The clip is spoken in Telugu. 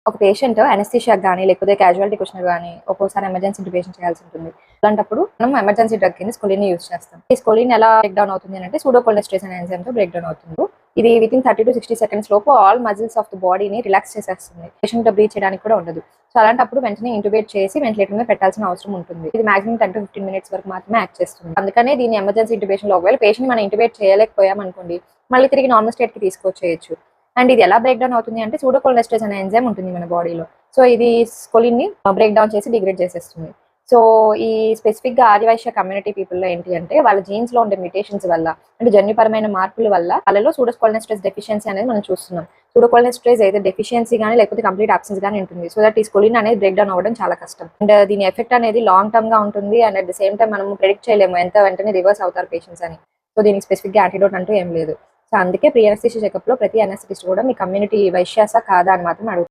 ఒక పేషెంట్ అనెస్థీషియాకి గానీ, లేకపోతే క్యాజువాలిటీ క్వశ్చనర్ గానీ, ఒక్కోసారి ఎమర్జెన్సీ ఇంట్యుబేషన్ చేయాల్సి ఉంటుంది. అలాంటప్పుడు మనం ఎమర్జెన్సీ డ్రగ్ కింద స్కోలిన్ యూజ్ చేస్తాం. ఈ స్కోలిన్ ఎలా బ్రేక్ డౌన్ అవుతుంది అంటే సూడోకోలినెస్టరేజ్ అనే ఎంజైమ్‌తో బ్రేక్ డౌన్ అవుతుంది. ఇది వితిన్ 30-60 సెకండ్స్ లోపు ఆల్ మజిల్స్ ఆఫ్ ది బాడీని రిలాక్స్ చేసేస్తుంది. పేషెంట్ బ్రీత్ చేయడానికి కూడా ఉండదు. సో అలాంటప్పుడు వెంటనే ఇంట్యుబేట్ చేసి వెంటిలేటర్ మీద పెట్టాల్సిన అవసరం ఉంటుంది. ఇది మాక్సిమం 10-15 మినిట్స్ వరకు మాత్రమే యాక్ట్ చేస్తుంది. అందుకనే దీన్ని ఎమర్జెన్సీ ఇంట్యుబేషన్‌లో ఒకవేళ పేషెంట్ మనం ఇంట్యుబేట్ చేయలేకపోయామనుకోండి, మళ్ళీ తిరిగి నార్మల్ స్టేట్‌కి తీసుకొచ్చేయొచ్చు. అండ్ ఇది ఎలా బ్రేక్ డౌన్ అవుతుంది అంటే సూడోకోలినెస్టరేజ్ అనే ఎంజైమ్ ఉంటుంది మన బాడీలో. సో ఇది స్కోలిన్ ని బ్రేక్ డౌన్ చేసి డిగ్రేడ్ చేసేస్తుంది. సో ఈ స్పెసిఫిక్ గా ఆర్యవైశ్య కమ్యూనిటీ పీపుల్ లో ఏంటి అంటే వాళ్ళ జీన్స్ లో ఉండే మ్యూటేషన్స్ వల్ల అంటే జన్యుపరమైన మార్పుల వల్ల వాళ్ళలో సూడోకోలినెస్టరేజ్ డెఫిషియన్సీ అనేది మనం చూస్తున్నాం. సూడోకోలినెస్టరేజ్ అయితే డెఫిషియన్సీ కానీ లేకపోతే కంప్లీట్ అబ్సెన్స్ కానీ ఉంటుంది. సో దట్ ఈ స్కోలిన్ అనేది బ్రేక్ డౌన్ అవ్వడం చాలా కష్టం. అండ్ దీని ఎఫెక్ట్ అనేది లాంగ్ టర్మ్ గా ఉంటుంది. And at the same time మనం ప్రెడిక్ట్ చేయలేము ఎంత వెంటనే రివర్స్ అవుతారు పేషెంట్స్ అని. సో దీనికి స్పెసిఫిక్ గా యాంటీడోట్ అంటూ ఏం లేదు. సో అందుకే ప్రీ అనస్థీషియా చెకప్ లో ప్రతి అనస్థిటిస్ట్ కూడా మీ కమ్యూనిటీ వైశ్యాస కాదా అని మాత్రం అడుగుతారు.